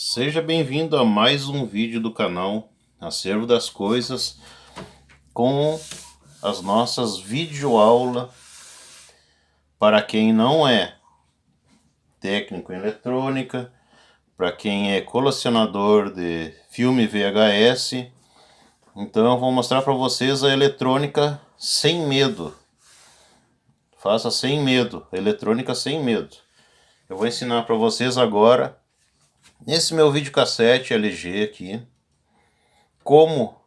Seja bem-vindo a mais um vídeo do canal Acervo das Coisas com as nossas videoaulas para quem não é técnico em eletrônica, para quem é colecionador de filme VHS. Então eu vou mostrar para vocês a eletrônica sem medo. Faça sem medo, eletrônica sem medo. Eu vou ensinar para vocês agora, nesse meu videocassete LG aqui, como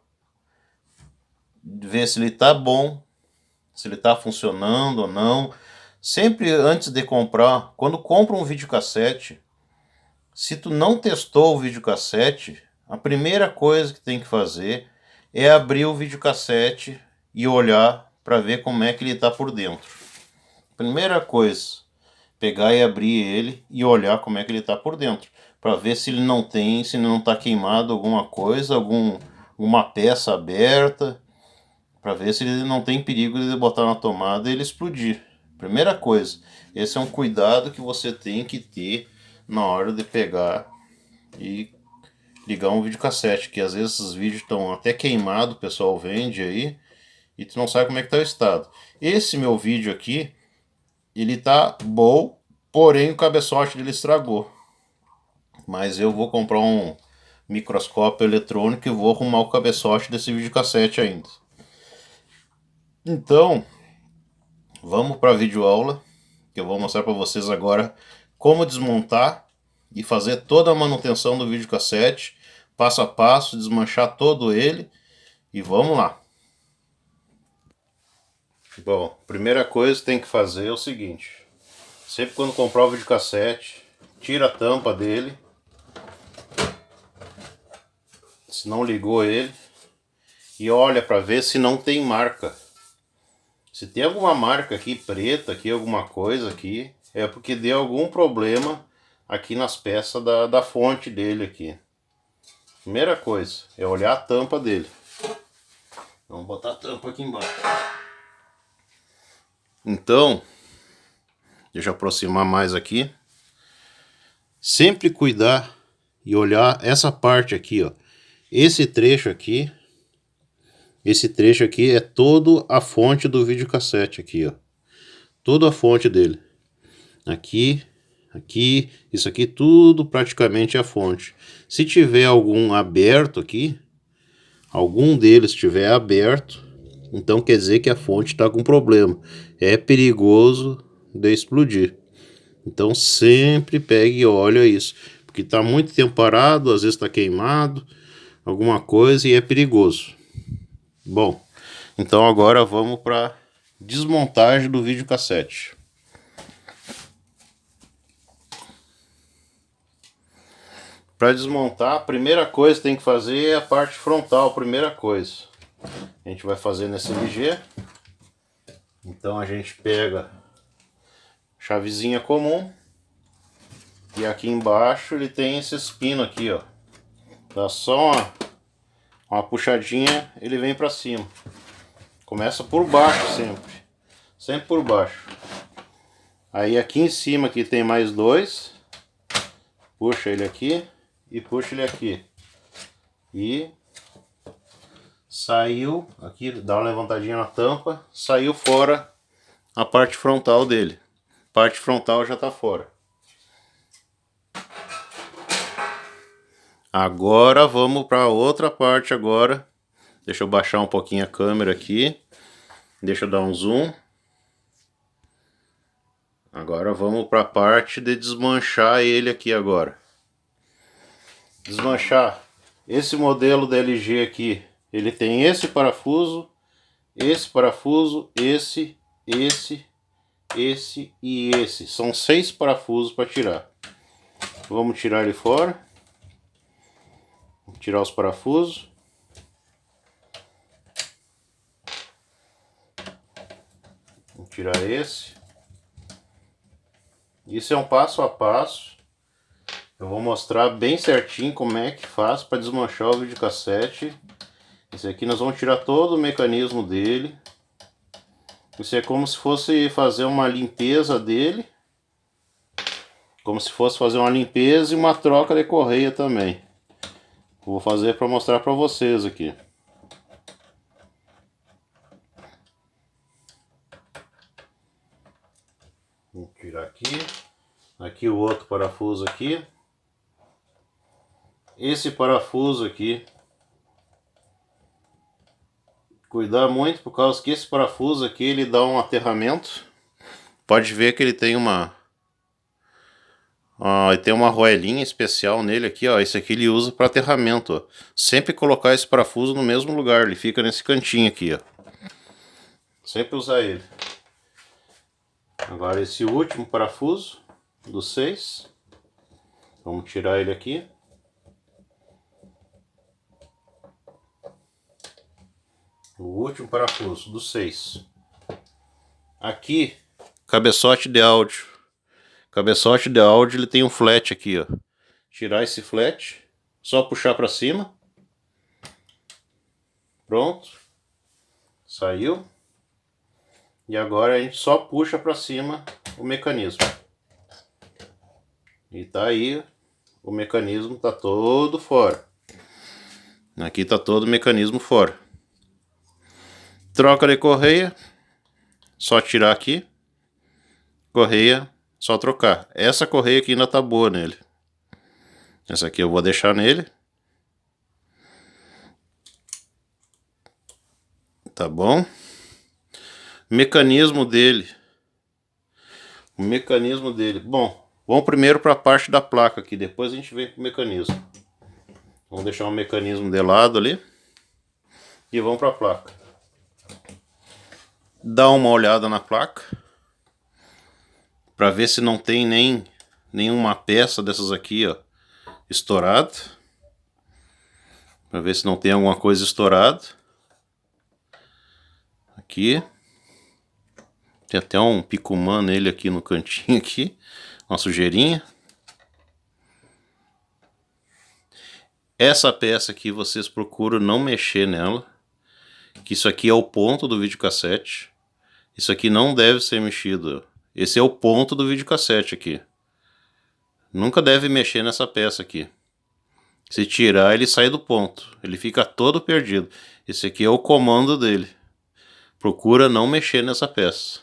ver se ele tá bom, se ele tá funcionando ou não. Sempre antes de comprar, quando compra um videocassete, se tu não testou o videocassete, a primeira coisa que tem que fazer é abrir o videocassete e olhar para ver como é que ele tá por dentro. Primeira coisa, pegar e abrir ele e olhar como é que ele tá por dentro, para ver se ele não tem, se ele não tá queimado alguma coisa, alguma peça aberta, para ver se ele não tem perigo de botar na tomada e ele explodir. Primeira coisa, esse é um cuidado que você tem que ter na hora de pegar e ligar um videocassete, que às vezes esses vídeos estão até queimados, o pessoal vende aí, e tu não sabe como é que tá o estado. Esse meu vídeo aqui, ele tá bom, porém o cabeçote dele estragou. Mas eu vou comprar um microscópio eletrônico e vou arrumar o cabeçote desse videocassete ainda. Então, vamos para a videoaula, que eu vou mostrar para vocês agora como desmontar e fazer toda a manutenção do videocassete, passo a passo, desmanchar todo ele e vamos lá. Bom, primeira coisa que tem que fazer é o seguinte: sempre quando comprar o videocassete, tira a tampa dele, se não ligou ele, e olha para ver se não tem marca. Se tem alguma marca aqui preta, aqui alguma coisa aqui, é porque deu algum problema aqui nas peças da fonte dele aqui. Primeira coisa é olhar a tampa dele. Vamos botar a tampa aqui embaixo. Então, deixa eu aproximar mais aqui. Sempre cuidar e olhar essa parte aqui, ó. Esse trecho aqui é todo a fonte do videocassete aqui, ó. Toda a fonte dele. Aqui, isso aqui tudo praticamente é a fonte. Se tiver algum aberto aqui, algum deles estiver aberto, então quer dizer que a fonte está com problema. É perigoso de explodir. Então sempre pegue e olha isso, porque está muito tempo parado, às vezes está queimado, alguma coisa e é perigoso. Bom, então agora vamos para desmontagem do videocassete. Para desmontar, a primeira coisa que tem que fazer é a parte frontal, primeira coisa. A gente vai fazer nesse LG. Então a gente pega chavezinha comum e aqui embaixo ele tem esse pino aqui, ó. Dá só uma puxadinha, ele vem para cima. Começa por baixo sempre por baixo. Aí aqui em cima aqui tem mais dois. Puxa ele aqui e puxa ele aqui. E saiu, aqui dá uma levantadinha na tampa, saiu fora a parte frontal dele. A parte frontal já está fora. Agora vamos para outra parte agora. Deixa eu baixar um pouquinho a câmera aqui. Deixa eu dar um zoom. Agora vamos para a parte de desmanchar ele aqui agora. Desmanchar. Esse modelo da LG aqui, ele tem esse parafuso, esse e esse. São 6 parafusos para tirar. Vamos tirar ele fora. Vou tirar os parafusos. Vou tirar esse. Isso é um passo a passo. Eu vou mostrar bem certinho como é que faz para desmanchar o videocassete. Esse aqui nós vamos tirar todo o mecanismo dele. Isso é como se fosse fazer uma limpeza dele. como se fosse fazer uma limpeza e uma troca de correia também. Vou fazer para mostrar para vocês aqui. Vou tirar aqui. Aqui o outro parafuso aqui. Esse parafuso aqui, cuidar muito, por causa que esse parafuso aqui ele dá um aterramento. Pode ver que ele tem uma argoelinha especial nele aqui, ó. Esse aqui ele usa para aterramento, ó. Sempre colocar esse parafuso no mesmo lugar, ele fica nesse cantinho aqui, ó. Sempre usar ele. Agora esse último parafuso do 6, vamos tirar ele aqui. O último parafuso do 6. Aqui, cabeçote de áudio. Cabeçote de áudio, ele tem um flat aqui, ó. Tirar esse flat, só puxar para cima. Pronto. Saiu. E agora a gente só puxa para cima o mecanismo. E tá aí, o mecanismo tá todo fora. Aqui tá todo o mecanismo fora. Troca de correia, só tirar aqui. Correia, só trocar. Essa correia aqui ainda tá boa nele. Essa aqui eu vou deixar nele. Tá bom? Mecanismo dele. O mecanismo dele. Bom, vamos primeiro para a parte da placa aqui. Depois a gente vem com o mecanismo. Vamos deixar o mecanismo de lado ali. E vamos para a placa. Dá uma olhada na placa. Para ver se não tem nenhuma peça dessas aqui, ó, estourada. Para ver se não tem alguma coisa estourada. Aqui. Tem até um picumã nele aqui no cantinho aqui. Uma sujeirinha. Essa peça aqui vocês procuram não mexer nela. Que isso aqui é o ponto do videocassete. Isso aqui não deve ser mexido. Esse é o ponto do videocassete aqui. Nunca deve mexer nessa peça aqui. Se tirar, ele sai do ponto. Ele fica todo perdido. Esse aqui é o comando dele. Procura não mexer nessa peça.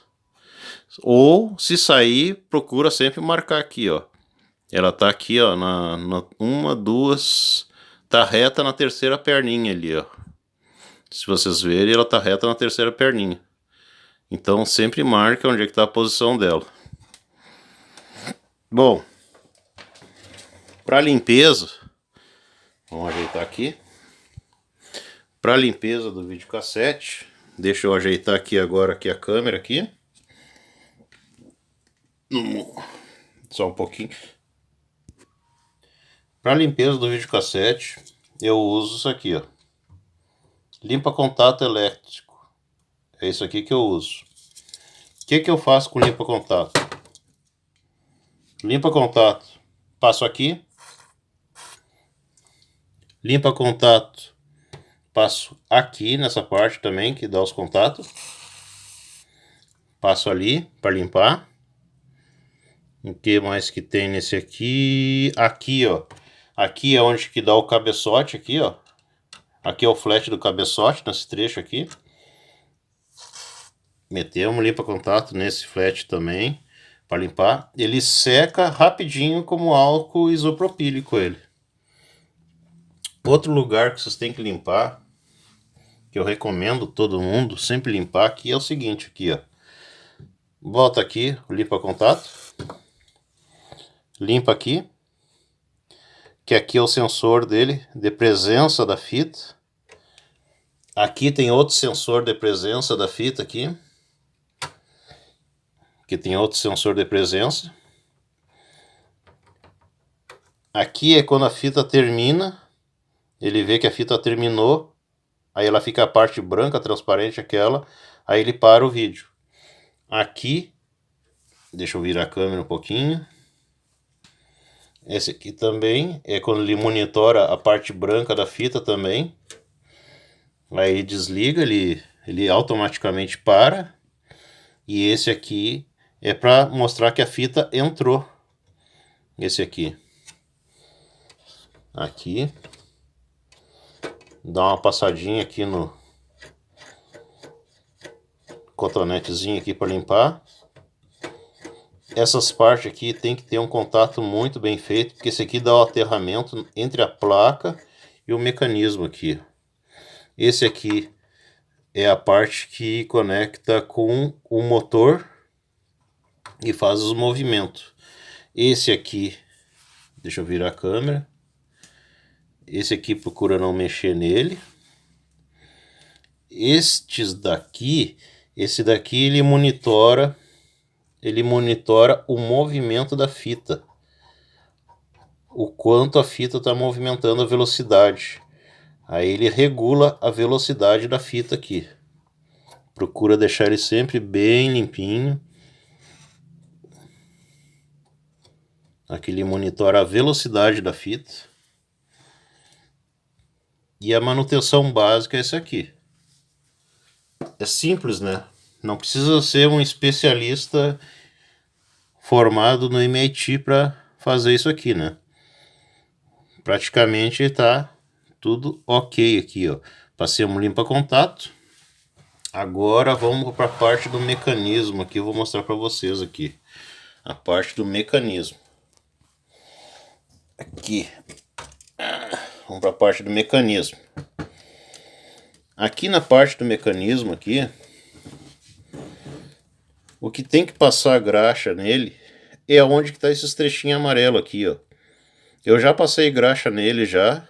Ou, se sair, procura sempre marcar aqui, ó. Ela tá aqui, ó, na uma, duas... Tá reta na terceira perninha ali, ó. Se vocês verem, ela tá reta na terceira perninha. Então, sempre marca onde é que tá a posição dela. Bom, para limpeza, vamos ajeitar aqui. Para limpeza do videocassete, deixa eu ajeitar aqui agora aqui a câmera aqui. Só um pouquinho. Para limpeza do videocassete, eu uso isso aqui, ó. Limpa contato elétrico. É isso aqui que eu uso. O que eu faço com limpa contato? Limpa contato, passo aqui. Limpa contato, passo aqui nessa parte também que dá os contatos. Passo ali para limpar. O que mais que tem nesse aqui? Aqui, ó. Aqui é onde que dá o cabeçote aqui, ó. Aqui é o flat do cabeçote, nesse trecho aqui. Metemos limpa contato nesse flat também, para limpar. Ele seca rapidinho como álcool isopropílico ele. Outro lugar que vocês têm que limpar, que eu recomendo todo mundo sempre limpar aqui, é o seguinte aqui, ó. Volta aqui o limpa contato. Limpa aqui, que aqui é o sensor dele de presença da fita. Aqui tem outro sensor de presença da fita aqui. Aqui tem outro sensor de presença. Aqui é quando a fita termina. Ele vê que a fita terminou. Aí ela fica a parte branca, transparente aquela. Aí ele para o vídeo. Aqui, deixa eu virar a câmera um pouquinho. Esse aqui também é quando ele monitora a parte branca da fita também. Aí desliga, ele automaticamente para. E esse aqui é para mostrar que a fita entrou. esse aqui. Aqui. Dá uma passadinha aqui no cotonetezinho aqui para limpar. Essas partes aqui tem que ter um contato muito bem feito, porque esse aqui dá o aterramento entre a placa e o mecanismo aqui. Esse aqui é a parte que conecta com o motor e faz os movimentos. Esse aqui, deixa eu virar a câmera. Esse aqui procura não mexer nele. Estes daqui, esse daqui ele monitora o movimento da fita. O quanto a fita está movimentando a velocidade. Aí ele regula a velocidade da fita aqui. Procura deixar ele sempre bem limpinho. Aqui ele monitora a velocidade da fita. E a manutenção básica é essa aqui. É simples, né? Não precisa ser um especialista formado no MIT para fazer isso aqui, né? Praticamente está tudo ok aqui, ó. Passemos limpa contato. Agora vamos para a parte do mecanismo aqui. Eu vou mostrar para vocês aqui a parte do mecanismo. Aqui. Vamos para a parte do mecanismo. Aqui na parte do mecanismo aqui, o que tem que passar a graxa nele é onde que está esses trechinhos amarelos aqui, ó. Eu já passei graxa nele já,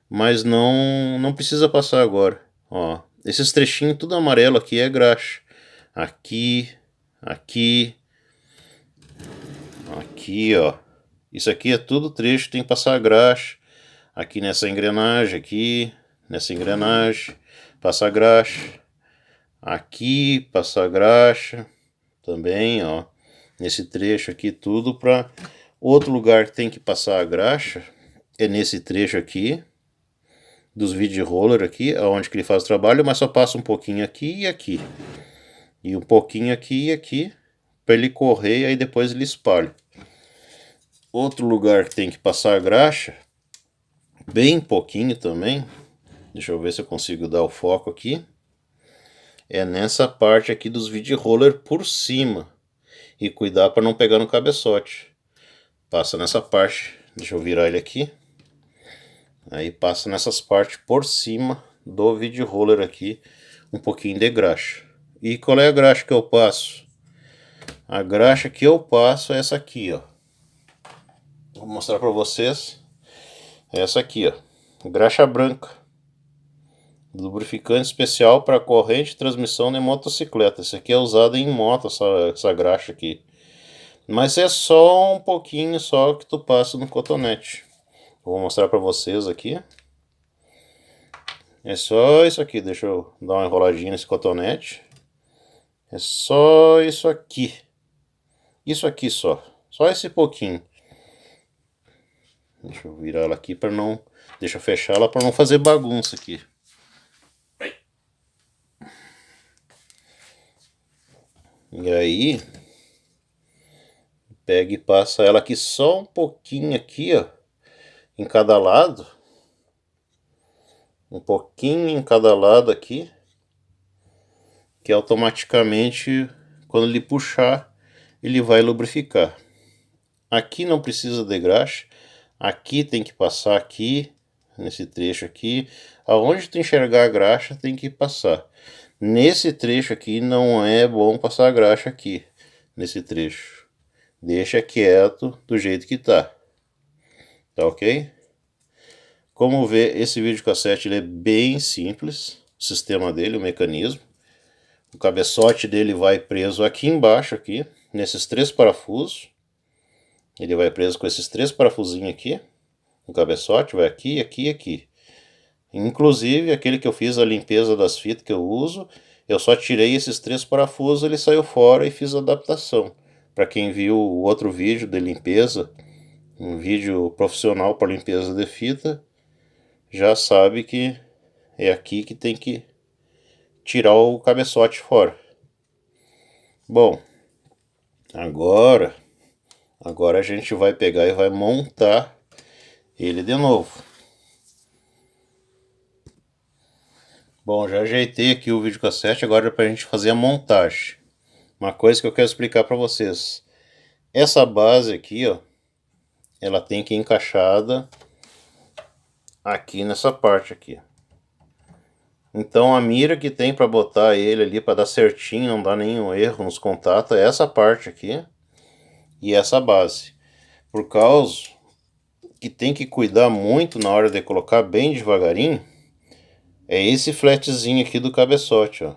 mas não precisa passar agora, ó. Esses trechinhos tudo amarelo aqui é graxa. Aqui, aqui, aqui, ó. Isso aqui é tudo trecho que tem que passar a graxa. Aqui nessa engrenagem, aqui, nessa engrenagem, passar graxa. Aqui, passar graxa. Também, ó. Nesse trecho aqui, tudo para... Outro lugar que tem que passar a graxa é nesse trecho aqui, dos vídeo roller aqui, aonde que ele faz o trabalho, mas só passa um pouquinho aqui e aqui. E um pouquinho aqui e aqui, para ele correr, aí depois ele espalha. Outro lugar que tem que passar a graxa, bem pouquinho também, deixa eu ver se eu consigo dar o foco aqui, é nessa parte aqui dos vídeo roller por cima. E cuidar para não pegar no cabeçote. Passa nessa parte, deixa eu virar ele aqui. Aí passa nessas partes por cima do vídeo roller aqui, um pouquinho de graxa. E qual é a graxa que eu passo? A graxa que eu passo é essa aqui, ó. Vou mostrar para vocês. É essa aqui, ó. Graxa branca. Lubrificante especial para corrente e transmissão de motocicleta. Esse aqui é usado em moto, essa graxa aqui. Mas é só um pouquinho só que tu passa no cotonete. Vou mostrar para vocês aqui. É só isso aqui. Deixa eu dar uma enroladinha nesse cotonete. É só isso aqui. Isso aqui só. Só esse pouquinho. Deixa eu virar ela aqui para não... Deixa eu fechar ela para não fazer bagunça aqui. E aí... Pega e passa ela aqui só um pouquinho aqui, ó. Em cada lado. Um pouquinho em cada lado aqui. Que automaticamente, quando ele puxar, ele vai lubrificar. Aqui não precisa de graxa. Aqui tem que passar aqui, nesse trecho aqui. Aonde tu enxergar a graxa tem que passar. Nesse trecho aqui não é bom passar a graxa aqui, nesse trecho. Deixa quieto do jeito que tá. Tá ok? Como vê, esse videocassete ele é bem simples. O sistema dele, o mecanismo. O cabeçote dele vai preso aqui embaixo, aqui, nesses 3 parafusos. Ele vai preso com esses 3 parafusinhos aqui. O cabeçote vai aqui, aqui e aqui. Inclusive, aquele que eu fiz a limpeza das fitas que eu uso, eu só tirei esses 3 parafusos, ele saiu fora e fiz a adaptação. Para quem viu o outro vídeo de limpeza, um vídeo profissional para limpeza de fita, já sabe que é aqui que tem que tirar o cabeçote fora. Bom, agora Agora a gente vai pegar e vai montar ele de novo. Bom, já ajeitei aqui o videocassete, agora é para a gente fazer a montagem. Uma coisa que eu quero explicar para vocês. Essa base aqui, ó, ela tem que ir encaixada aqui nessa parte aqui. Então a mira que tem para botar ele ali para dar certinho, não dar nenhum erro nos contatos, é essa parte aqui e essa base. Por causa que tem que cuidar muito na hora de colocar bem devagarinho, é esse fletzinho aqui do cabeçote, ó.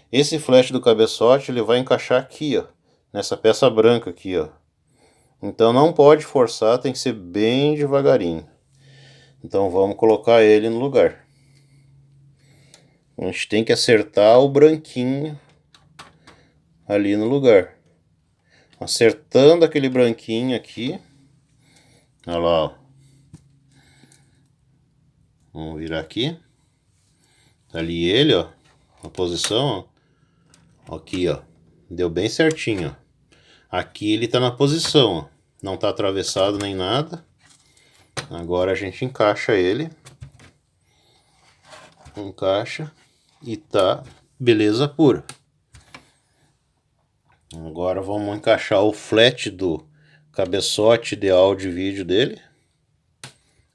Esse flat do cabeçote ele vai encaixar aqui, ó, nessa peça branca aqui, ó. Então não pode forçar, tem que ser bem devagarinho. Então vamos colocar ele no lugar. A gente tem que acertar o branquinho ali no lugar. Acertando aquele branquinho aqui. Olha lá, ó. Vamos virar aqui. Tá ali ele, ó. Na posição, ó. Aqui, ó. Deu bem certinho, ó. Aqui ele tá na posição, ó. Não tá atravessado nem nada. Agora a gente encaixa ele. Encaixa. E tá beleza pura. Agora vamos encaixar o flat do cabeçote de áudio e vídeo dele.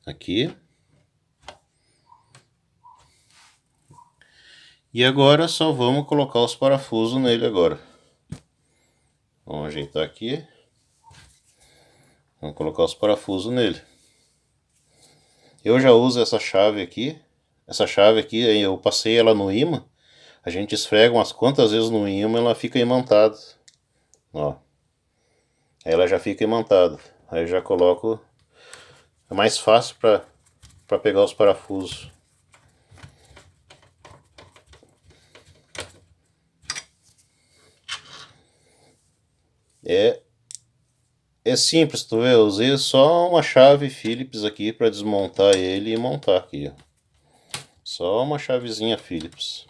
Aqui. E agora só vamos colocar os parafusos nele agora. Vamos ajeitar aqui. Vamos colocar os parafusos nele. Eu já uso essa chave aqui. Essa chave aqui, eu passei ela no ímã. A gente esfrega umas quantas vezes no ímã, ela fica imantada. Ó. Aí ela já fica imantada. Aí eu já coloco. É mais fácil para pegar os parafusos. É simples, tu vê? Eu usei só uma chave Phillips aqui para desmontar ele e montar aqui, ó. Só uma chavezinha Phillips.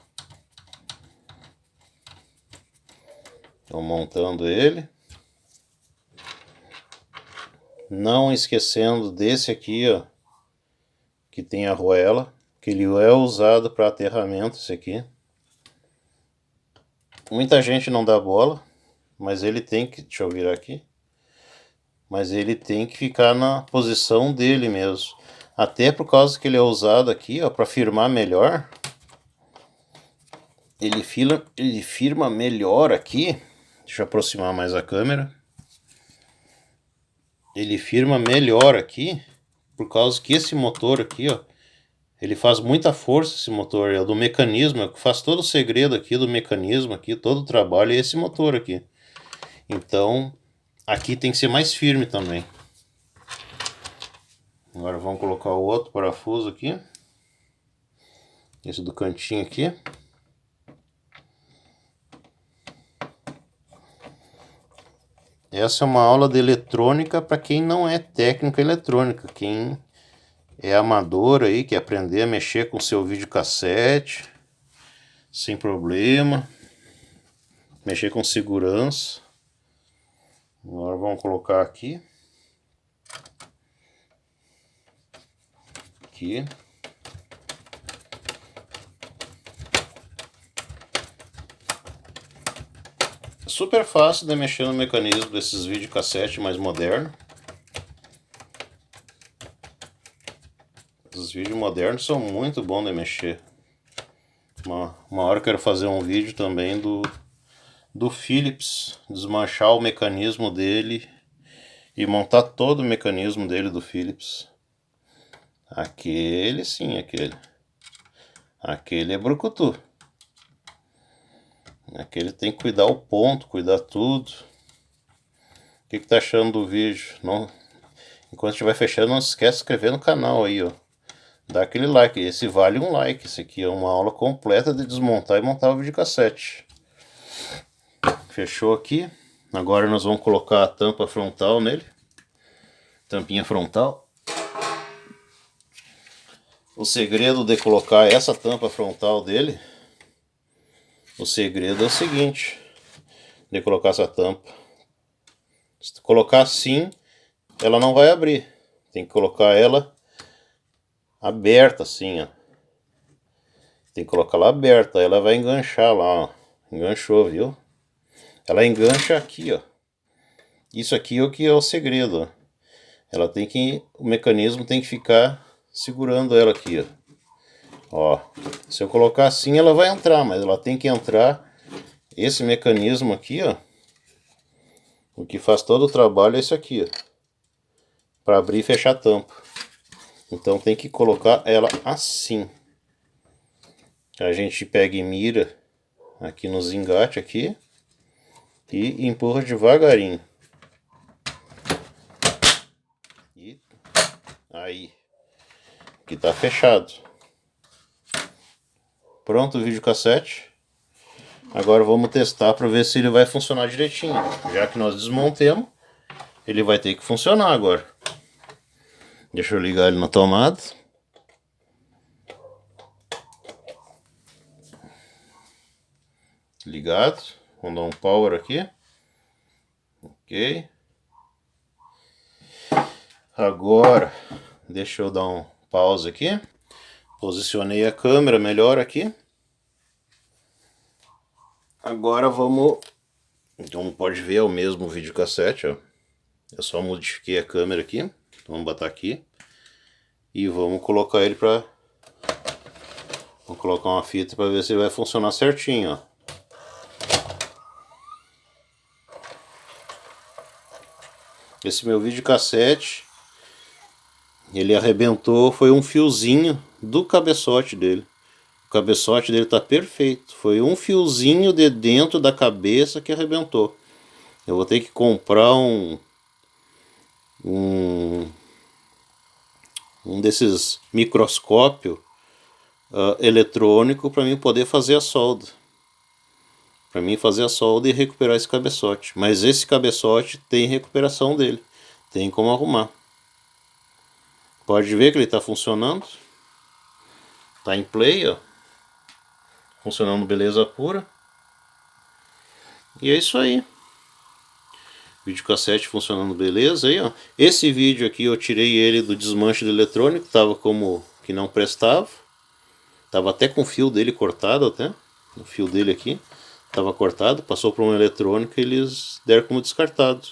Estou montando ele. Não esquecendo desse aqui, ó, que tem a arruela, que ele é usado para aterramento, esse aqui. Muita gente não dá bola, mas ele tem que, deixa eu virar aqui, mas ele tem que ficar na posição dele mesmo. Até por causa que ele é usado aqui, ó, para firmar melhor. Ele firma melhor aqui. Deixa eu aproximar mais a câmera. Ele firma melhor aqui, por causa que esse motor aqui, ó, ele faz muita força, esse motor, é do mecanismo, é que faz todo o segredo aqui do mecanismo aqui, todo o trabalho é esse motor aqui. Então, aqui tem que ser mais firme também. Agora vamos colocar o outro parafuso aqui. Esse do cantinho aqui. Essa é uma aula de eletrônica para quem não é técnico em eletrônica. Quem é amador aí, quer aprender a mexer com seu videocassete sem problema. Mexer com segurança. Agora vamos colocar aqui. Aqui. Super fácil de mexer no mecanismo desses videocassete mais modernos. Os vídeos modernos são muito bons de mexer. Uma hora eu quero fazer um vídeo também do Philips, desmanchar o mecanismo dele e montar todo o mecanismo dele do Philips. Aquele sim, aquele. Aquele é brucutu. Aquele tem que cuidar o ponto, cuidar tudo. O que tá achando do vídeo? Não, enquanto estiver fechando, não se esquece de se inscrever no canal aí, ó. Dá aquele like, esse vale um like. Esse aqui é uma aula completa de desmontar e montar o videocassete. Fechou aqui. Agora nós vamos colocar a tampa frontal nele. Tampinha frontal. O segredo de colocar essa tampa frontal dele, o segredo é o seguinte, de colocar essa tampa. Se tu colocar assim, ela não vai abrir. Tem que colocar ela aberta assim, ó. Tem que colocar ela aberta, ela vai enganchar lá, ó. Enganchou, viu? Ela engancha aqui, ó. Isso aqui é o que é o segredo, ó. Ela tem que, o mecanismo tem que ficar segurando ela aqui, ó. Ó, se eu colocar assim ela vai entrar, mas ela tem que entrar esse mecanismo aqui, ó. O que faz todo o trabalho é esse aqui, ó, para abrir e fechar a tampa. Então tem que colocar ela assim. A gente pega e mira aqui nos engates aqui e empurra devagarinho. E aí, que tá fechado. Pronto o videocassete. Agora vamos testar para ver se ele vai funcionar direitinho. Já que nós desmontemos, ele vai ter que funcionar agora. Deixa eu ligar ele na tomada. Ligado. Vamos dar um power aqui. Ok. Agora, deixa eu dar um pause aqui. Posicionei a câmera melhor aqui. Agora vamos... Então pode ver, é o mesmo videocassete, ó. Eu só modifiquei a câmera aqui. Vamos botar aqui. E vamos colocar ele para... Vou colocar uma fita para ver se ele vai funcionar certinho, ó. Esse meu videocassete, ele arrebentou, foi um fiozinho do cabeçote dele. O cabeçote dele tá perfeito. Foi um fiozinho de dentro da cabeça que arrebentou. Eu vou ter que comprar um desses microscópio eletrônico para mim poder fazer a solda. Para mim fazer a solda e recuperar esse cabeçote. Mas esse cabeçote tem recuperação dele. Tem como arrumar. Pode ver que ele está funcionando. Tá em play, ó. Funcionando beleza pura. E é isso aí. Videocassete funcionando beleza aí, ó. Esse vídeo aqui eu tirei ele do desmanche do eletrônico. Tava como que não prestava. Tava até com o fio dele cortado até. O fio dele aqui. Tava cortado. Passou para um eletrônico e eles deram como descartado.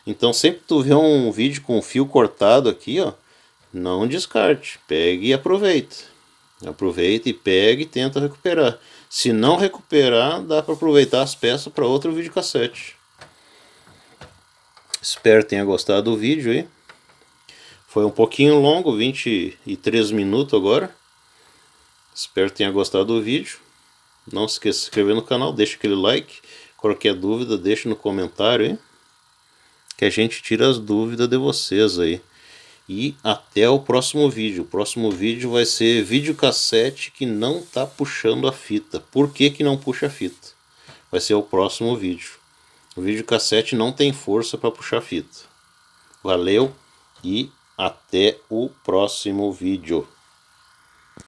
Então sempre que tu vê um vídeo com o fio cortado aqui, ó. Não descarte. Pegue e aproveita. Aproveita e pega e tenta recuperar. Se não recuperar, dá para aproveitar as peças para outro videocassete. Espero que tenha gostado do vídeo aí. Foi um pouquinho longo, 23 minutos agora. Espero que tenha gostado do vídeo. Não se esqueça de se inscrever no canal, deixa aquele like. Qualquer dúvida, deixa no comentário aí, que a gente tira as dúvidas de vocês aí. E até o próximo vídeo. O próximo vídeo vai ser videocassete que não tá puxando a fita. Por que que não puxa a fita? Vai ser o próximo vídeo. O videocassete não tem força para puxar a fita. Valeu e até o próximo vídeo.